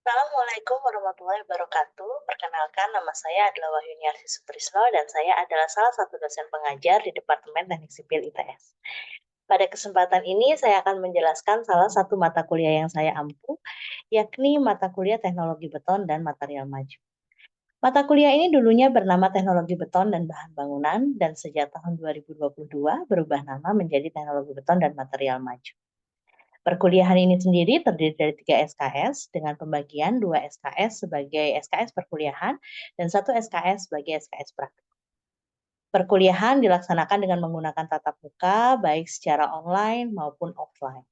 Assalamualaikum warahmatullahi wabarakatuh. Perkenalkan, nama saya adalah Wahyuniarsi Sutrisno dan saya adalah salah satu dosen pengajar di Departemen Teknik Sipil ITS. Pada kesempatan ini saya akan menjelaskan salah satu mata kuliah yang saya ampu, yakni mata kuliah Teknologi Beton dan Material Maju. Mata kuliah ini dulunya bernama Teknologi Beton dan Bahan Bangunan dan sejak tahun 2022 berubah nama menjadi Teknologi Beton dan Material Maju. Perkuliahan ini sendiri terdiri dari 3 SKS dengan pembagian 2 SKS sebagai SKS perkuliahan dan 1 SKS sebagai SKS praktik. Perkuliahan dilaksanakan dengan menggunakan tatap muka baik secara online maupun offline.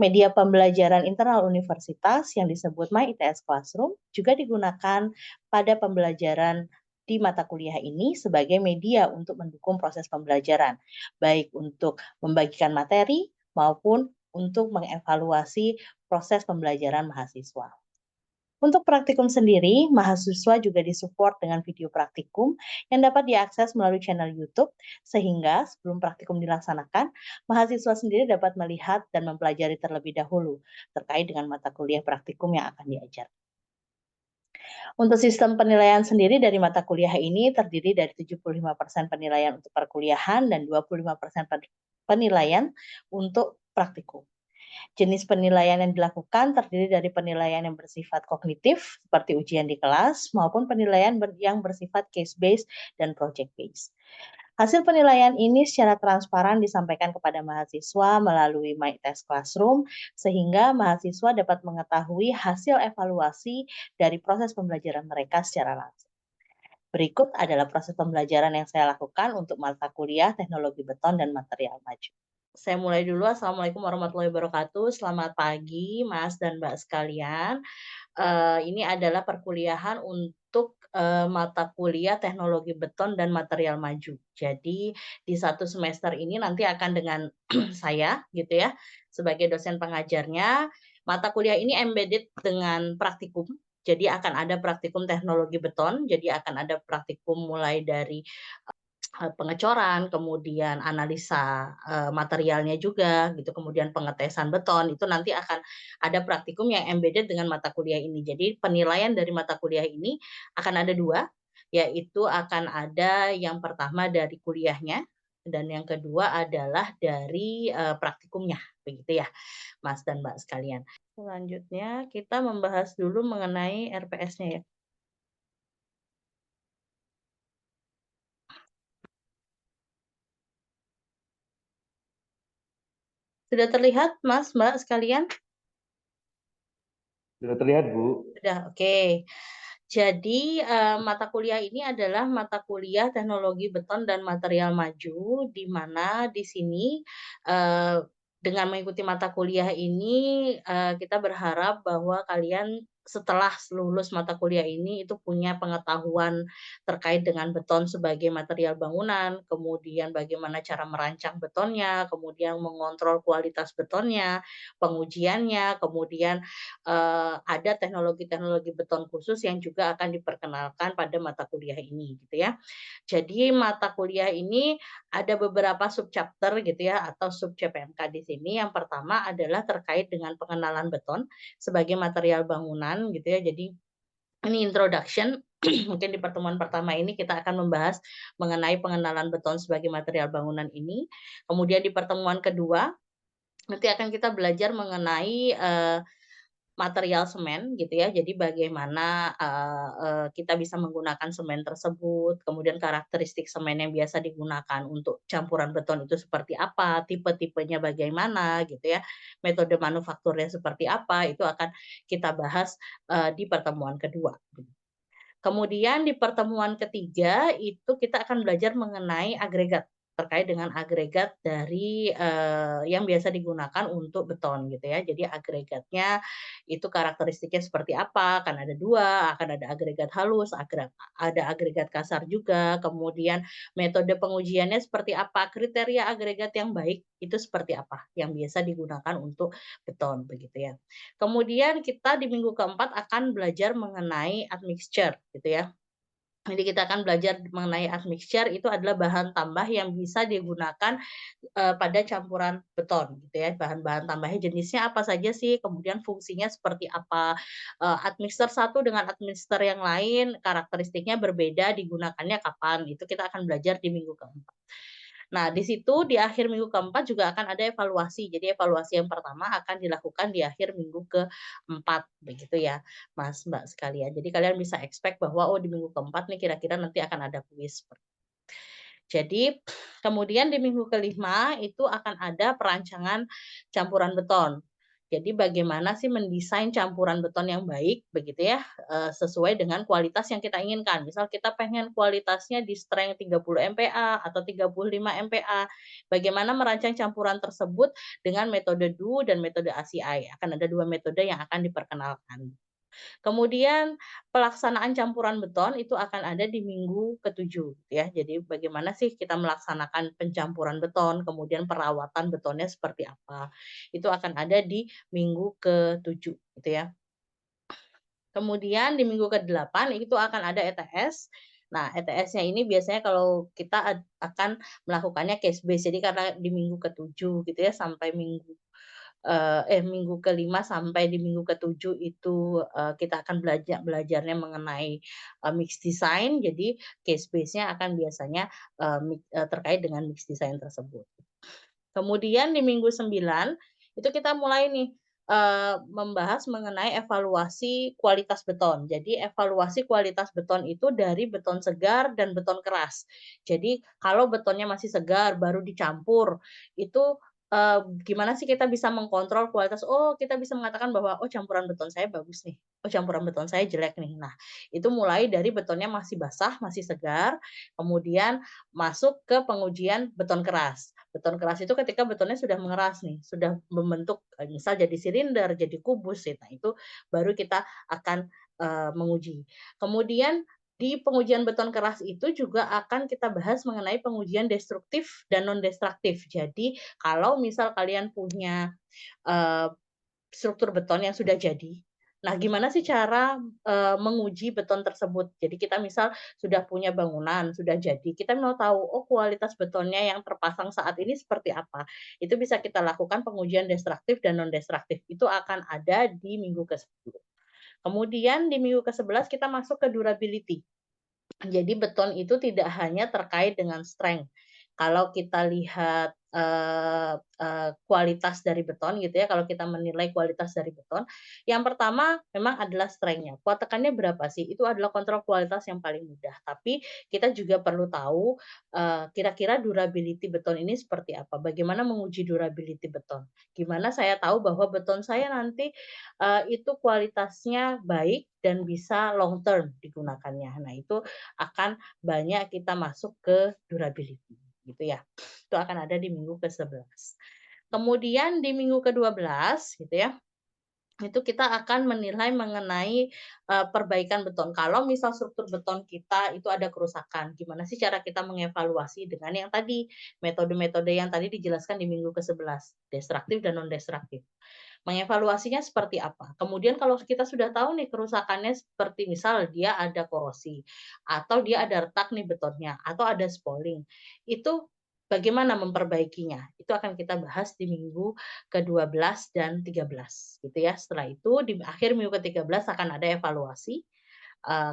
Media pembelajaran internal universitas yang disebut My ITS Classroom juga digunakan pada pembelajaran di mata kuliah ini sebagai media untuk mendukung proses pembelajaran, baik untuk membagikan materi maupun untuk mengevaluasi proses pembelajaran mahasiswa. Untuk praktikum sendiri, mahasiswa juga disupport dengan video praktikum yang dapat diakses melalui channel YouTube, sehingga sebelum praktikum dilaksanakan, mahasiswa sendiri dapat melihat dan mempelajari terlebih dahulu terkait dengan mata kuliah praktikum yang akan diajar. Untuk sistem penilaian sendiri dari mata kuliah ini terdiri dari 75% penilaian untuk perkuliahan dan 25% penilaian untuk praktikum. Jenis penilaian yang dilakukan terdiri dari penilaian yang bersifat kognitif, seperti ujian di kelas, maupun penilaian yang bersifat case-based dan project-based. Hasil penilaian ini secara transparan disampaikan kepada mahasiswa melalui My Test Classroom, sehingga mahasiswa dapat mengetahui hasil evaluasi dari proses pembelajaran mereka secara langsung. Berikut adalah proses pembelajaran yang saya lakukan untuk mata kuliah Teknologi Beton dan Material Maju. Saya mulai dulu. Assalamualaikum warahmatullahi wabarakatuh. Selamat pagi, Mas dan Mbak sekalian. Ini adalah perkuliahan untuk mata kuliah Teknologi Beton dan Material Maju. Jadi di satu semester ini nanti akan dengan saya gitu ya, sebagai dosen pengajarnya. Mata kuliah ini embedded dengan praktikum. Jadi akan ada praktikum teknologi beton, jadi akan ada praktikum mulai dari pengecoran, kemudian analisa, materialnya juga gitu, kemudian pengetesan beton, itu nanti akan ada praktikum yang embedded dengan mata kuliah ini. Jadi penilaian dari mata kuliah ini akan ada 2, yaitu akan ada yang pertama dari kuliahnya dan yang kedua adalah dari, praktikumnya, begitu ya, Mas dan Mbak sekalian. Selanjutnya kita membahas dulu mengenai RPS-nya ya. Sudah terlihat Mas, Mbak sekalian? Sudah terlihat, Bu. Sudah, oke. Jadi, mata kuliah ini adalah mata kuliah Teknologi Beton dan Material Maju, di mana di sini, eee, dengan mengikuti mata kuliah ini, kita berharap bahwa kalian setelah lulus mata kuliah ini itu punya pengetahuan terkait dengan beton sebagai material bangunan, kemudian bagaimana cara merancang betonnya, kemudian mengontrol kualitas betonnya, pengujiannya, kemudian ada teknologi-teknologi beton khusus yang juga akan diperkenalkan pada mata kuliah ini gitu ya. Jadi mata kuliah ini ada beberapa subchapter gitu ya atau sub-CPMK di sini. Yang pertama adalah terkait dengan pengenalan beton sebagai material bangunan gitu ya. Jadi ini introduction. Mungkin di pertemuan pertama ini kita akan membahas mengenai pengenalan beton sebagai material bangunan ini. Kemudian di pertemuan kedua nanti akan kita belajar mengenai material semen gitu ya. Jadi bagaimana, kita bisa menggunakan semen tersebut, kemudian karakteristik semen yang biasa digunakan untuk campuran beton itu seperti apa, tipe-tipenya bagaimana gitu ya, metode manufakturnya seperti apa, itu akan kita bahas, di pertemuan kedua. Kemudian di pertemuan ketiga itu kita akan belajar mengenai agregat, terkait dengan agregat dari, yang biasa digunakan untuk beton gitu ya. Jadi agregatnya itu karakteristiknya seperti apa, kan ada 2, akan ada agregat halus, ada agregat kasar juga, kemudian metode pengujiannya seperti apa, kriteria agregat yang baik itu seperti apa, yang biasa digunakan untuk beton begitu ya. Kemudian kita di minggu keempat akan belajar mengenai admixture gitu ya. Jadi kita akan belajar mengenai admixture, itu adalah bahan tambah yang bisa digunakan, pada campuran beton gitu ya. Bahan-bahan tambahnya jenisnya apa saja sih, kemudian fungsinya seperti apa, admixture satu dengan admixture yang lain karakteristiknya berbeda, digunakannya kapan, itu kita akan belajar di minggu keempat. Nah, di situ di akhir minggu keempat juga akan ada evaluasi. Jadi evaluasi yang pertama akan dilakukan di akhir minggu keempat, begitu ya, Mas, Mbak sekalian. Jadi kalian bisa expect bahwa, oh di minggu keempat nih kira-kira nanti akan ada kuis. Jadi kemudian di minggu kelima itu akan ada perancangan campuran beton. Jadi bagaimana sih mendesain campuran beton yang baik begitu ya, sesuai dengan kualitas yang kita inginkan. Misal kita pengen kualitasnya di strength 30 MPa atau 35 MPa. Bagaimana merancang campuran tersebut dengan metode DO dan metode ACI. Akan ada 2 metode yang akan diperkenalkan. Kemudian pelaksanaan campuran beton itu akan ada di minggu ketujuh ya. Jadi bagaimana sih kita melaksanakan pencampuran beton, kemudian perawatan betonnya seperti apa. Itu akan ada di minggu ketujuh gitu ya. Kemudian di minggu ke-8 itu akan ada ETS. Nah, ETS-nya ini biasanya kalau kita akan melakukannya case base. Jadi karena di minggu ketujuh gitu ya sampai minggu kelima sampai di minggu ketujuh itu, kita akan belajarnya mengenai, mix design. Jadi case base-nya akan biasanya, terkait dengan mix design tersebut. Kemudian di minggu 9 itu kita mulai nih, membahas mengenai evaluasi kualitas beton. Jadi evaluasi kualitas beton itu dari beton segar dan beton keras. Jadi kalau betonnya masih segar baru dicampur, itu, gimana sih kita bisa mengkontrol kualitas, oh kita bisa mengatakan bahwa, "Oh campuran beton saya bagus nih, oh campuran beton saya jelek nih." Nah, itu mulai dari betonnya masih basah, masih segar, kemudian masuk ke pengujian beton keras. Beton keras itu ketika betonnya sudah mengeras nih, sudah membentuk, misal jadi silinder, jadi kubus, nah itu baru kita akan, menguji. Kemudian di pengujian beton keras itu juga akan kita bahas mengenai pengujian destruktif dan non destruktif. Jadi kalau misal kalian punya, eee struktur beton yang sudah jadi. Nah, gimana sih cara, menguji beton tersebut? Jadi kita misal sudah punya bangunan, sudah jadi, kita mau tahu, oh kualitas betonnya yang terpasang saat ini seperti apa. Itu bisa kita lakukan pengujian destruktif dan non destruktif. Itu akan ada di minggu ke-10. Kemudian di minggu ke-11 kita masuk ke durability. Jadi beton itu tidak hanya terkait dengan strength. Kalau kita lihat, kualitas dari beton gitu ya, kalau kita menilai kualitas dari beton, yang pertama memang adalah strength-nya. Kuat tekannya berapa sih? Itu adalah kontrol kualitas yang paling mudah. Tapi kita juga perlu tahu, kira-kira durability beton ini seperti apa? Bagaimana menguji durability beton? Gimana saya tahu bahwa beton saya nanti, itu kualitasnya baik dan bisa long term digunakannya. Nah, itu akan banyak kita masuk ke durability gitu ya. Itu akan ada di minggu ke-11. Kemudian di minggu ke-12 gitu ya, itu kita akan menilai mengenai, perbaikan beton. Kalau misal struktur beton kita itu ada kerusakan, gimana sih cara kita mengevaluasi dengan yang tadi, metode-metode yang tadi dijelaskan di minggu ke-11, destruktif dan non destruktif. Mengevaluasinya seperti apa. Kemudian kalau kita sudah tahu nih kerusakannya seperti misal dia ada korosi, atau dia ada retak nih betonnya, atau ada spalling, itu bagaimana memperbaikinya? Itu akan kita bahas di minggu ke-12 dan 13 gitu ya. Setelah itu di akhir minggu ke-13 akan ada evaluasi,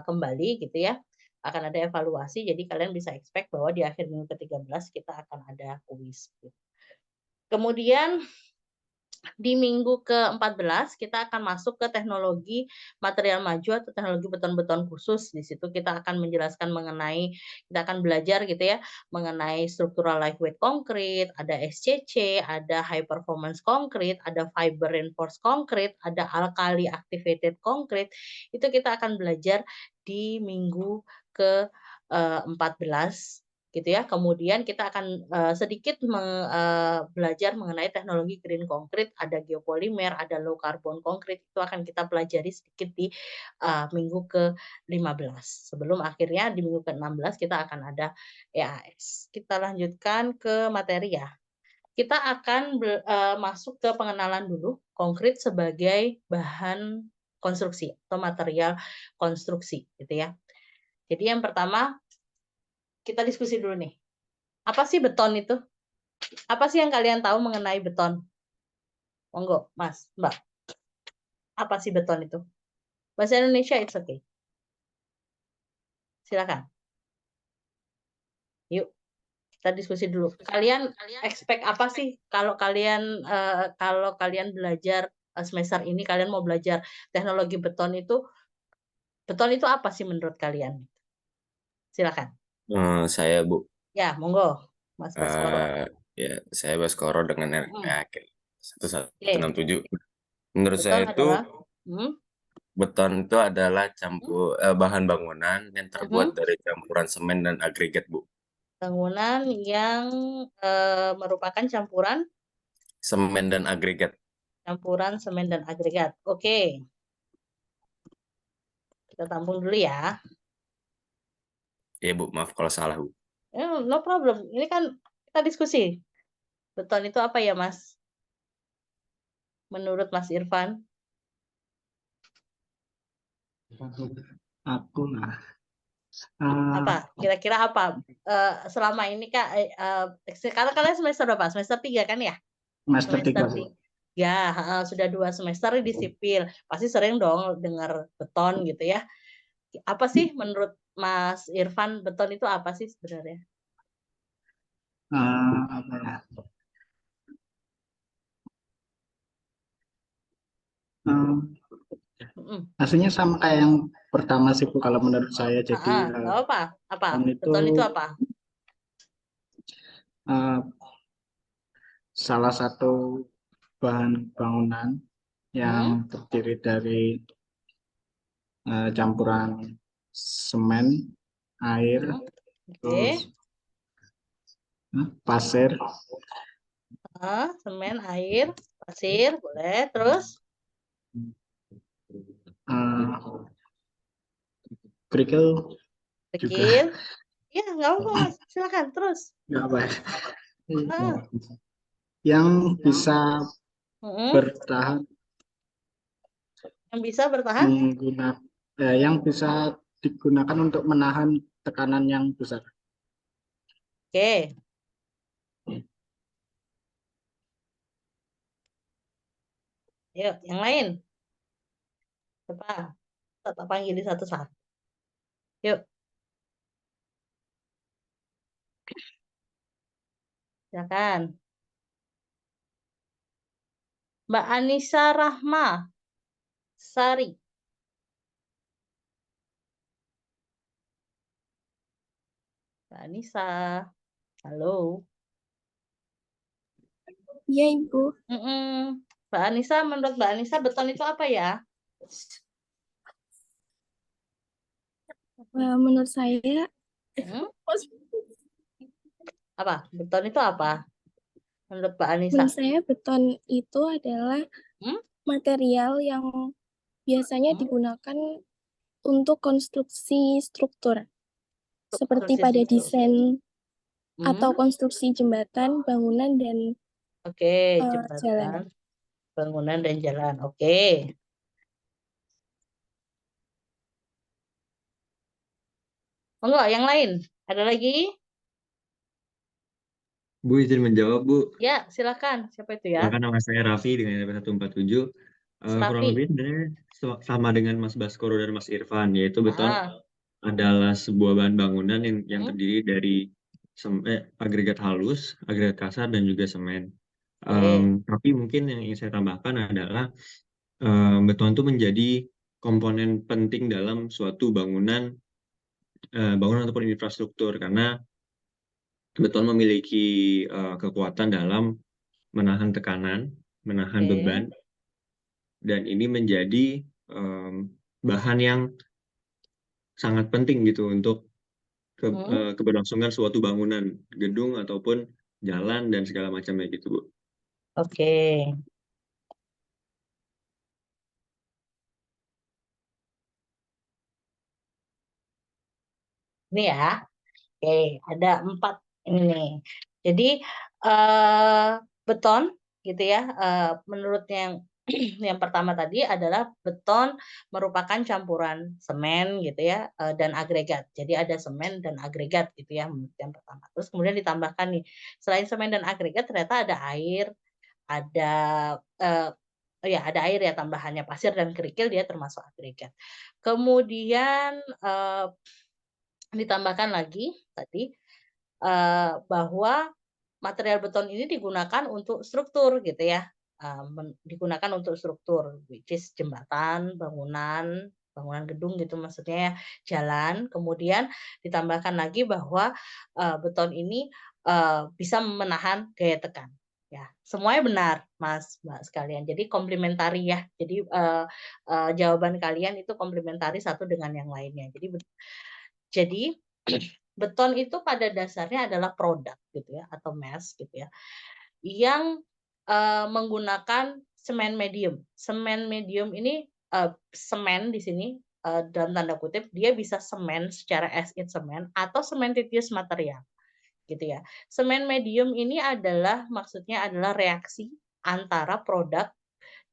kembali gitu ya, akan ada evaluasi jadi kalian bisa expect bahwa di akhir minggu ke-13 kita akan ada kuis gitu. Kemudian di minggu ke-14 kita akan masuk ke teknologi material maju atau teknologi beton-beton khusus. Di situ kita akan menjelaskan mengenai kita akan belajar gitu ya, mengenai structural lightweight concrete, ada SCC, ada high performance concrete, ada fiber reinforced concrete, ada alkali activated concrete. Itu kita akan belajar di minggu ke-14 gitu ya. Kemudian kita akan, sedikit belajar mengenai teknologi green concrete, ada geopolimer, ada low carbon concrete, itu akan kita pelajari sedikit di, minggu ke-15. Sebelum akhirnya di minggu ke-16 kita akan ada EAS. Kita lanjutkan ke materi ya. Kita akan masuk ke pengenalan dulu konkrit sebagai bahan konstruksi atau material konstruksi gitu ya. Jadi yang pertama kita diskusi dulu nih. Apa sih beton itu? Apa sih yang kalian tahu mengenai beton? Monggo, Mas, Mbak. Apa sih beton itu? Bahasa Indonesia it's okay. Silakan. Yuk, kita diskusi dulu. Kalian expect apa sih kalau kalian belajar semester ini kalian mau belajar teknologi beton itu apa sih menurut kalian? Silakan. Saya Bu, Ya, monggo, Mas Baskoro. ya saya Baskoro dengan Hmm. RK Oke, 1167. Menurut beton saya itu adalah hmm, beton itu adalah hmm, bahan bangunan yang terbuat hmm, dari campuran semen dan agregat Bu. bangunan yang merupakan Semen dan agregat. campuran semen dan agregat. Oke, kita tampung dulu ya. Ya Bu, maaf kalau salah Bu. No problem. Ini kan kita diskusi. Beton itu apa ya, Mas? Menurut Mas Irfan? Aku lah. Apa? Kira-kira apa? Selama ini Kak, sekarang kalian semester berapa? Semester 3 kan ya? Master Semester 3. 3, sudah 2 semester di sipil. Pasti sering dong dengar beton gitu ya. Apa sih menurut Mas Irfan beton itu apa sih sebenarnya? Apa ya? Aslinya sama kayak yang pertama sih Bu, kalau menurut saya. Jadi Nggak apa. Apa? beton itu Beton itu apa? uh, salah satu bahan bangunan yang Hmm? terdiri dari campuran semen, air, Oke. terus pasir, Semen, air, pasir, boleh. Terus uh, kerikil juga dekil. Ya, nggak apa Mas. Silakan terus. nggak baik. Ah, Yang bisa mm, bertahan yang bisa bertahan. yang bisa digunakan untuk menahan tekanan yang besar. Oke. Yuk, yang lain. Coba kita panggil satu-satu. Yuk, silakan. Mbak Anissa Rahma Sari. Mbak Anissa, halo. Iya, Ibu. Mbak Anissa, menurut Mbak Anissa beton itu apa ya? Menurut saya, Hmm? Apa? Beton itu apa? Menurut Mbak Anissa? menurut saya beton itu adalah Hmm? material yang biasanya Hmm? digunakan untuk konstruksi struktur, seperti Konstruksi pada struktur. desain atau Hmm? konstruksi jembatan, bangunan, dan Oke, jalan. jembatan, bangunan dan jalan. Oke. Enggak, yang lain? Ada lagi? Bu, izin menjawab, Bu. Ya, silakan. Siapa itu ya? Silakan, nama saya Raffi dengan NP 147. Kurang Raffi. lebih sebenarnya sama dengan Mas Baskoro dan Mas Irfan, yaitu beton Ah, adalah sebuah bahan bangunan yang hmm? terdiri dari agregat halus, agregat kasar, dan juga semen. Oke. Tapi mungkin yang ingin saya tambahkan adalah beton itu menjadi komponen penting dalam suatu bangunan ataupun infrastruktur, karena beton memiliki kekuatan dalam menahan tekanan, menahan Oke. beban, dan ini menjadi bahan yang sangat penting gitu untuk Hmm? keberlangsungan suatu bangunan, gedung ataupun jalan dan segala macamnya gitu, Bu. Oke. Ini ya. Oke, ada 4 ini nih. Jadi beton gitu ya, menurut yang Yang pertama tadi adalah beton merupakan campuran semen gitu ya, dan agregat. Jadi ada semen dan agregat gitu ya, yang pertama. Terus kemudian ditambahkan nih, selain semen dan agregat ternyata ada air, ada ya ada air ya, tambahannya pasir dan kerikil, dia termasuk agregat. Kemudian ditambahkan lagi tadi bahwa material beton ini digunakan untuk struktur gitu ya, digunakan untuk struktur, which is jembatan, bangunan gedung gitu maksudnya ya, jalan. Kemudian ditambahkan lagi bahwa beton ini bisa menahan gaya tekan. Ya, semuanya benar, Mas, Mbak sekalian. Jadi komplementari ya. Jadi jawaban kalian itu komplementari satu dengan yang lainnya. Jadi beton itu pada dasarnya adalah produk gitu ya, atau mass gitu ya, yang menggunakan semen medium. Semen medium ini semen di sini dalam tanda kutip dia bisa semen secara as in semen atau cementitious material gitu ya. Semen medium ini adalah maksudnya adalah reaksi antara produk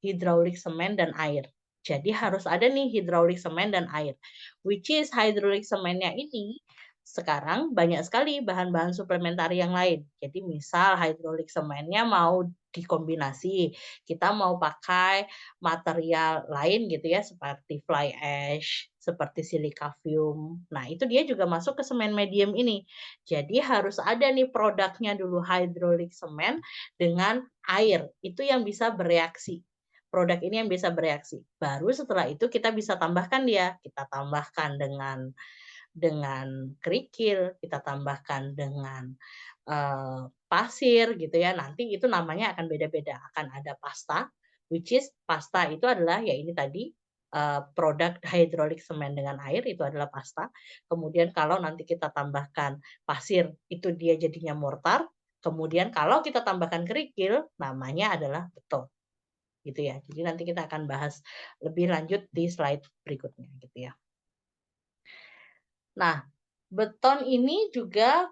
hidraulik semen dan air. Jadi harus ada nih hidraulik semen dan air. Which is hidrolik semennya ini sekarang banyak sekali bahan-bahan suplementari yang lain. Jadi misal hidrolik semennya mau dikombinasi, kita mau pakai material lain gitu ya, seperti fly ash, seperti silika fume. Nah, itu dia juga masuk ke semen medium ini. Jadi harus ada nih produknya dulu, hidrolik semen dengan air. Itu yang bisa bereaksi. Produk ini yang bisa bereaksi. Baru setelah itu kita bisa tambahkan dia. Kita tambahkan dengan kerikil, kita tambahkan dengan pasir gitu ya. Nanti itu namanya akan beda-beda. Akan ada pasta, which is pasta itu adalah ya ini tadi produk hidrolik semen dengan air itu adalah pasta. Kemudian kalau nanti kita tambahkan pasir itu dia jadinya mortar. Kemudian kalau kita tambahkan kerikil namanya adalah beton. Gitu ya. Jadi nanti kita akan bahas lebih lanjut di slide berikutnya gitu ya. Nah, beton ini juga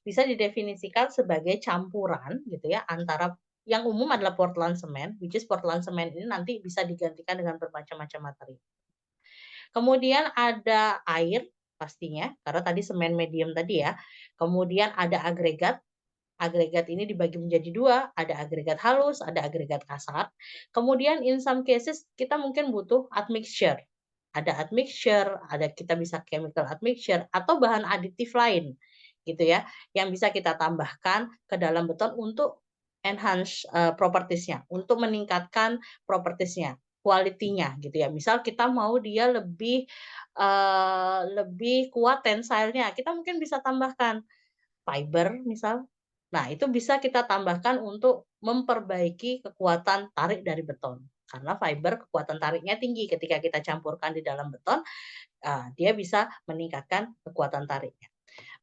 bisa didefinisikan sebagai campuran gitu ya antara yang umum adalah Portland semen, which is Portland semen ini nanti bisa digantikan dengan bermacam-macam materi. Kemudian ada air pastinya karena tadi semen medium tadi ya. Kemudian ada agregat. Agregat ini dibagi menjadi dua, ada agregat halus, ada agregat kasar. Kemudian in some cases kita mungkin butuh admixture. Ada admixture, ada kita bisa chemical admixture atau bahan aditif lain gitu ya, yang bisa kita tambahkan ke dalam beton untuk enhance properties-nya, untuk meningkatkan properties-nya, quality-nya gitu ya. Misal kita mau dia lebih kuat tensile-nya, kita mungkin bisa tambahkan fiber misal. Nah, itu bisa kita tambahkan untuk memperbaiki kekuatan tarik dari beton. Karena fiber kekuatan tariknya tinggi ketika kita campurkan di dalam beton, dia bisa meningkatkan kekuatan tariknya.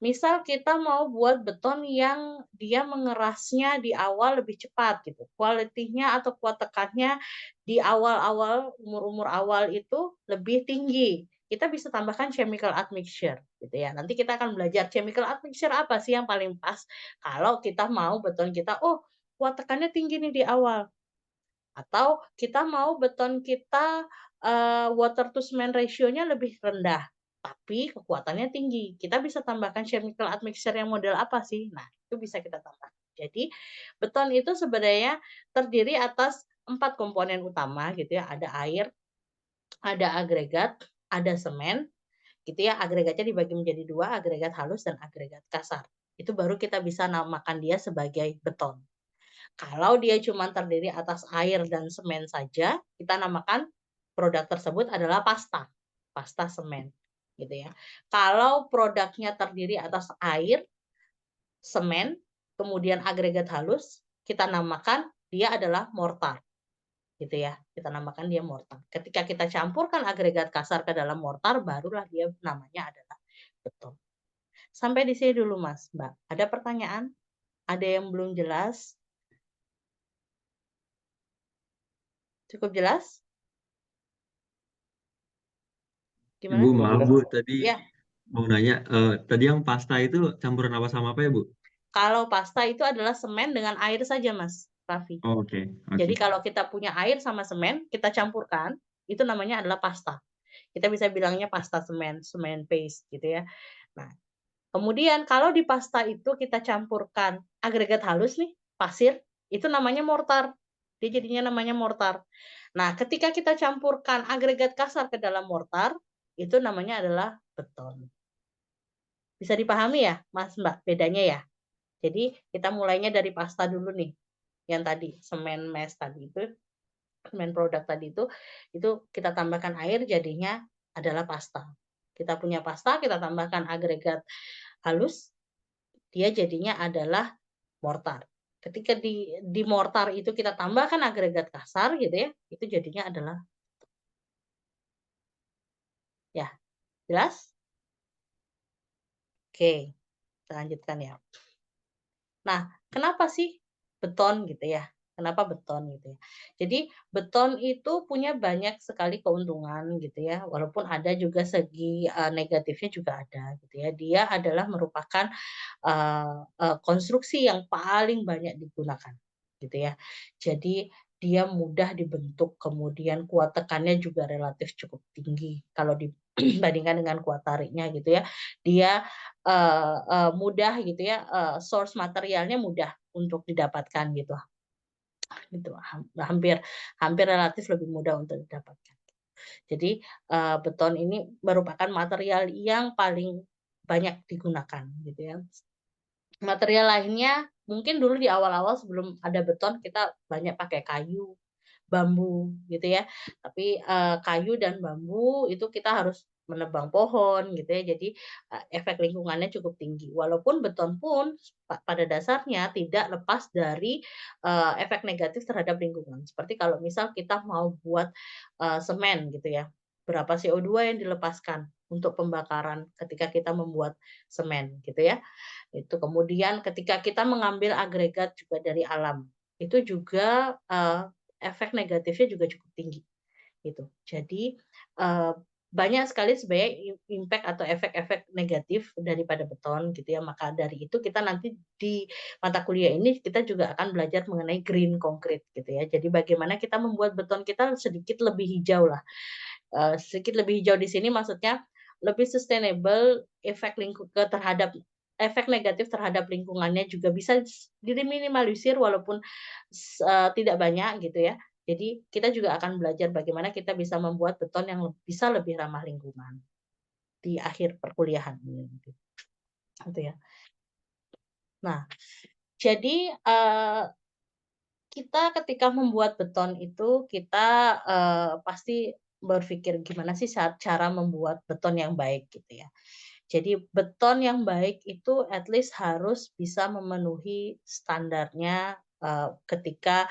Misal kita mau buat beton yang dia mengerasnya di awal lebih cepat gitu. Kualitinya atau kuat tekannya di awal-awal umur-umur awal itu lebih tinggi. Kita bisa tambahkan chemical admixture gitu ya. Nanti kita akan belajar chemical admixture apa sih yang paling pas kalau kita mau beton kita kuat tekannya tinggi nih di awal. Atau kita mau beton kita water to cement ratio-nya lebih rendah tapi kekuatannya tinggi. Kita bisa tambahkan chemical admixture yang model apa sih? Nah, itu bisa kita tambahkan. Jadi, beton itu sebenarnya terdiri atas 4 komponen utama gitu ya. Ada air, ada agregat, ada semen, gitu ya. Agregatnya dibagi menjadi 2, agregat halus dan agregat kasar. Itu baru kita bisa namakan dia sebagai beton. Kalau dia cuma terdiri atas air dan semen saja, kita namakan produk tersebut adalah pasta semen. Gitu ya. Kalau produknya terdiri atas air, semen, kemudian agregat halus, kita namakan dia adalah mortar. Gitu ya. Kita namakan dia mortar. Ketika kita campurkan agregat kasar ke dalam mortar, barulah dia namanya adalah beton. Sampai di sini dulu, Mas, Mbak. Ada pertanyaan? Ada yang belum jelas? Cukup jelas? Gimana? Bu, maaf Bu, tadi Ya. mau nanya, tadi yang pasta itu campuran apa sama apa ya Bu? Kalau pasta itu adalah semen dengan air saja, Mas. Oke, Jadi oke. kalau kita punya air sama semen, kita campurkan, itu namanya adalah pasta. Kita bisa bilangnya pasta semen, semen paste gitu ya. Nah, kemudian kalau di pasta itu kita campurkan agregat halus nih, pasir, itu namanya mortar. Dia jadinya namanya mortar. Nah, ketika kita campurkan agregat kasar ke dalam mortar, itu namanya adalah beton. Bisa dipahami ya, Mas Mbak, bedanya ya? Jadi kita mulainya dari pasta dulu nih, yang tadi semen mes tadi itu, semen produk tadi itu kita tambahkan air jadinya adalah pasta. Kita punya pasta, kita tambahkan agregat halus, dia jadinya adalah mortar. Ketika di mortar itu kita tambahkan agregat kasar gitu ya, itu jadinya adalah ya, jelas? Oke, kita lanjutkan ya. Nah, kenapa sih beton gitu ya? Kenapa beton gitu ya? Jadi beton itu punya banyak sekali keuntungan gitu ya, walaupun ada juga segi negatifnya juga ada gitu ya. Dia adalah merupakan konstruksi yang paling banyak digunakan gitu ya. Jadi dia mudah dibentuk, kemudian kuat tekannya juga relatif cukup tinggi kalau dibandingkan dengan kuat tariknya gitu ya. Dia mudah gitu ya, source materialnya mudah untuk didapatkan gitu. Gitu, hampir relatif lebih mudah untuk didapatkan. Jadi beton ini merupakan material yang paling banyak digunakan gitu ya. Material lainnya mungkin dulu di awal-awal sebelum ada beton kita banyak pakai kayu, bambu gitu ya. Tapi kayu dan bambu itu kita harus menebang pohon gitu ya. Jadi efek lingkungannya cukup tinggi. Walaupun beton pun pada dasarnya tidak lepas dari efek negatif terhadap lingkungan. Seperti kalau misal kita mau buat semen gitu ya. Berapa CO2 yang dilepaskan untuk pembakaran ketika kita membuat semen gitu ya. Itu kemudian ketika kita mengambil agregat juga dari alam, itu juga efek negatifnya juga cukup tinggi gitu. Jadi banyak sekali sebenarnya impact atau efek-efek negatif daripada beton gitu ya. Maka dari itu kita nanti di mata kuliah ini kita juga akan belajar mengenai green concrete gitu ya. Jadi bagaimana kita membuat beton kita sedikit lebih hijau lah. Sedikit lebih hijau di sini maksudnya lebih sustainable, efek negatif terhadap lingkungannya juga bisa diminimalisir walaupun tidak banyak gitu ya. Jadi kita juga akan belajar bagaimana kita bisa membuat beton yang bisa lebih ramah lingkungan di akhir perkuliahan ini. Gitu ya. Nah, jadi kita ketika membuat beton itu kita pasti berpikir gimana sih cara membuat beton yang baik gitu ya. Jadi beton yang baik itu at least harus bisa memenuhi standarnya ketika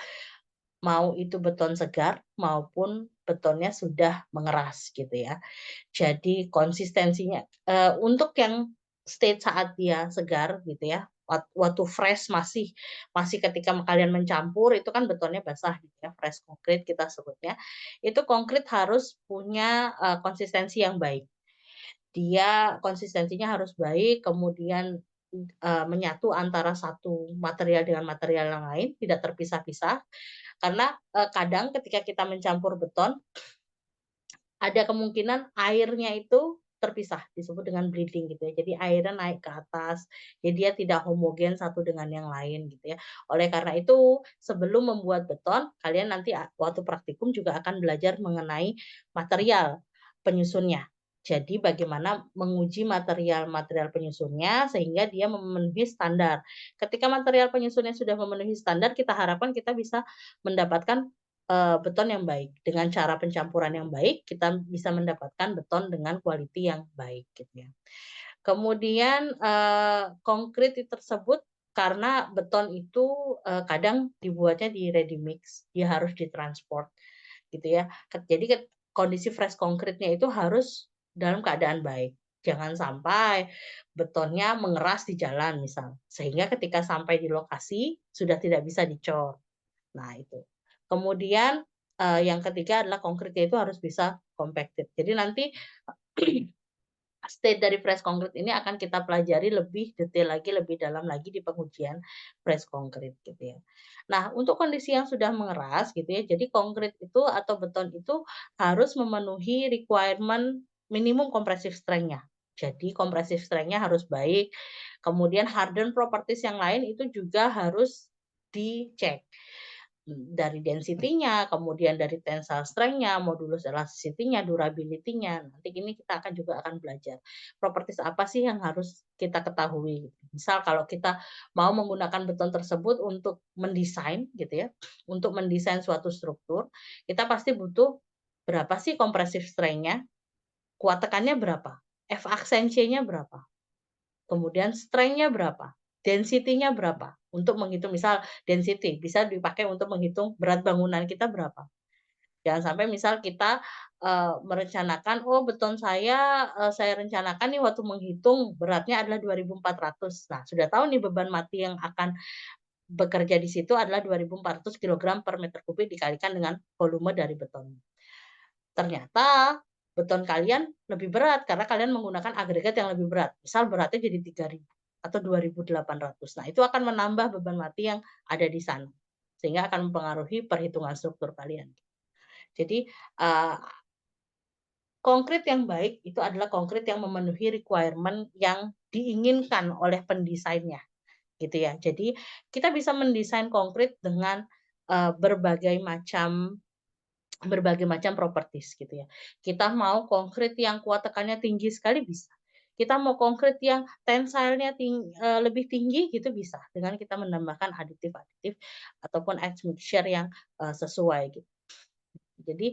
mau itu beton segar maupun betonnya sudah mengeras gitu ya. Jadi konsistensinya untuk yang state saat dia segar gitu ya, waktu fresh masih ketika kalian mencampur itu kan betonnya basah gitu ya, fresh concrete kita sebutnya. Itu konkrit harus punya konsistensi yang baik. Dia konsistensinya harus baik, kemudian menyatu antara satu material dengan material yang lain, tidak terpisah-pisah. Karena kadang ketika kita mencampur beton, ada kemungkinan airnya itu terpisah, disebut dengan bleeding gitu ya. Jadi airnya naik ke atas, jadi dia tidak homogen satu dengan yang lain gitu ya. Oleh karena itu, sebelum membuat beton, kalian nanti waktu praktikum juga akan belajar mengenai material penyusunnya. Jadi bagaimana menguji material-material penyusunnya sehingga dia memenuhi standar. Ketika material penyusunnya sudah memenuhi standar, kita harapkan kita bisa mendapatkan beton yang baik. Dengan cara pencampuran yang baik, kita bisa mendapatkan beton dengan quality yang baik gitu ya. Kemudian konkrit tersebut karena beton itu kadang dibuatnya di ready mix, dia harus ditransport gitu ya. Jadi kondisi fresh konkritnya itu harus dalam keadaan baik. Jangan sampai betonnya mengeras di jalan misal, sehingga ketika sampai di lokasi sudah tidak bisa dicor. Nah, itu. Kemudian yang ketiga adalah konkritnya itu harus bisa compacted. Jadi nanti state dari fresh concrete ini akan kita pelajari lebih detail lagi, lebih dalam lagi di pengujian fresh concrete gitu ya. Nah, untuk kondisi yang sudah mengeras gitu ya, jadi konkrit itu atau beton itu harus memenuhi requirement minimum compressive strength-nya. Jadi compressive strength-nya harus baik. Kemudian harden properties yang lain itu juga harus dicek. Dari density-nya, kemudian dari tensile strength-nya, modulus elasticity-nya, durability-nya. Nanti ini kita juga akan belajar. Properties apa sih yang harus kita ketahui. Misal kalau kita mau menggunakan beton tersebut untuk mendesain gitu ya, untuk mendesain suatu struktur, kita pasti butuh berapa sih compressive strength-nya, kuat tekannya berapa, F aksensinya berapa, kemudian strength-nya berapa, density-nya berapa. Untuk menghitung misal density bisa dipakai untuk menghitung berat bangunan kita berapa. Jangan sampai misal kita merencanakan, oh beton saya rencanakan nih waktu menghitung beratnya adalah 2.400. Nah, sudah tahu nih beban mati yang akan bekerja di situ adalah 2.400 kg per meter kubik dikalikan dengan volume dari beton. Ternyata beton kalian lebih berat karena kalian menggunakan agregat yang lebih berat. Misal beratnya jadi 3.000 atau 2.800. Nah, itu akan menambah beban mati yang ada di sana. Sehingga akan mempengaruhi perhitungan struktur kalian. Jadi, konkrit yang baik itu adalah konkrit yang memenuhi requirement yang diinginkan oleh pendesainnya. Gitu ya. Jadi, kita bisa mendesain konkrit dengan berbagai macam properties gitu ya. Kita mau konkrit yang kuat tekannya tinggi sekali bisa. Kita mau konkrit yang tensile-nya lebih tinggi gitu bisa dengan kita menambahkan aditif-aditif ataupun admixture yang sesuai gitu. Jadi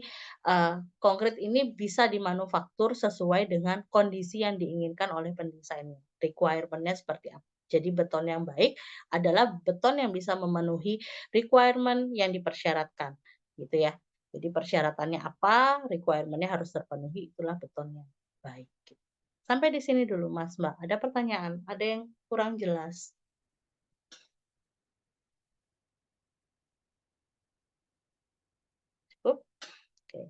konkrit ini bisa dimanufaktur sesuai dengan kondisi yang diinginkan oleh pendesainnya. Requirement-nya seperti apa. Jadi beton yang baik adalah beton yang bisa memenuhi requirement yang dipersyaratkan gitu ya. Jadi persyaratannya apa, requirement-nya harus terpenuhi, itulah beton yang baik. Sampai di sini dulu Mas Mbak. Ada pertanyaan? Ada yang kurang jelas? Cukup? Oke.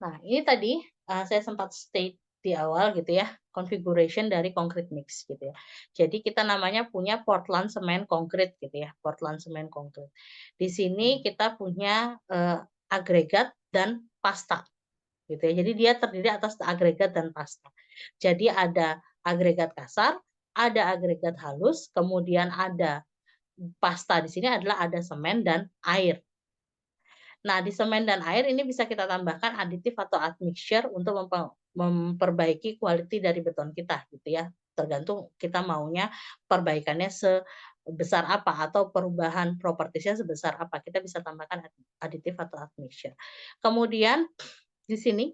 Nah, ini tadi saya sempat state di awal gitu ya, configuration dari concrete mix gitu ya. Jadi kita namanya punya Portland Cement Concrete gitu ya, Portland Cement Concrete. Di sini kita punya agregat dan pasta gitu ya. Jadi dia terdiri atas agregat dan pasta. Jadi ada agregat kasar, ada agregat halus, kemudian ada pasta di sini adalah ada semen dan air. Nah, di semen dan air ini bisa kita tambahkan aditif atau admixture untuk memperbaiki quality dari beton kita gitu ya. Tergantung kita maunya perbaikannya sebesar apa atau perubahan propertiesnya sebesar apa. Kita bisa tambahkan aditif atau admixture. Kemudian di sini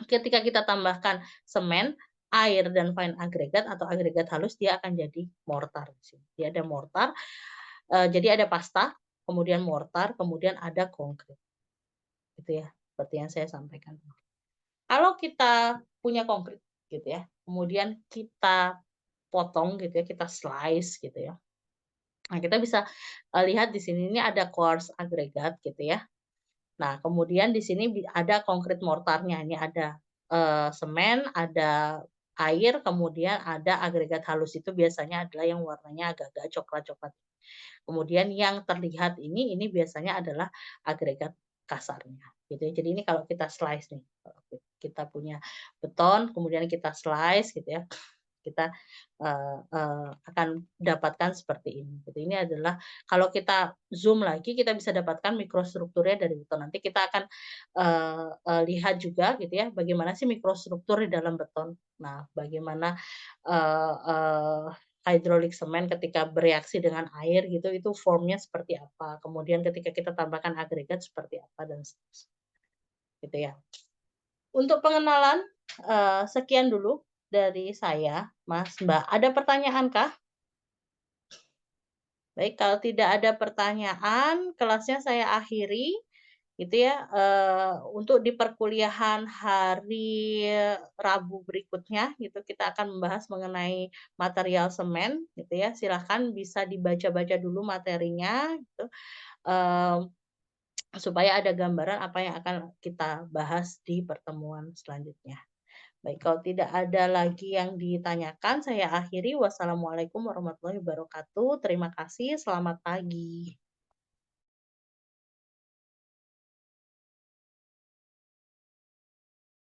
ketika kita tambahkan semen, air dan fine agregat atau agregat halus, dia akan jadi mortar. Dia ada mortar, jadi ada pasta, kemudian mortar, kemudian ada konkrit. Gitu ya, seperti yang saya sampaikan. Kalau kita punya konkrit gitu ya, kemudian kita potong gitu ya, kita slice gitu ya. Nah, kita bisa lihat di sini ini ada coarse agregat gitu ya. Nah, kemudian di sini ada konkrit mortarnya. Ini ada semen, ada air, kemudian ada agregat halus itu biasanya adalah yang warnanya agak-agak coklat-coklat. Kemudian yang terlihat ini biasanya adalah agregat kasarnya. Gitu ya. Jadi ini kalau kita slice nih, kita punya beton, kemudian kita slice gitu ya, kita akan dapatkan seperti ini. Jadi ini adalah kalau kita zoom lagi kita bisa dapatkan mikrostrukturnya dari beton. Nanti kita akan lihat juga gitu ya bagaimana sih mikrostruktur di dalam beton. Nah, bagaimana hidrolik semen ketika bereaksi dengan air gitu itu formnya seperti apa. Kemudian ketika kita tambahkan agregat seperti apa dan seterusnya. Gitu ya. Untuk pengenalan sekian dulu dari saya, Mas Mbak. Ada pertanyaan kah? Baik, kalau tidak ada pertanyaan, kelasnya saya akhiri. Gitu ya. Untuk di perkuliahan hari Rabu berikutnya, gitu kita akan membahas mengenai material semen, gitu ya. Silahkan bisa dibaca-baca dulu materinya, gitu. Supaya ada gambaran apa yang akan kita bahas di pertemuan selanjutnya. Baik, kalau tidak ada lagi yang ditanyakan, saya akhiri. Wassalamualaikum warahmatullahi wabarakatuh. Terima kasih, selamat pagi.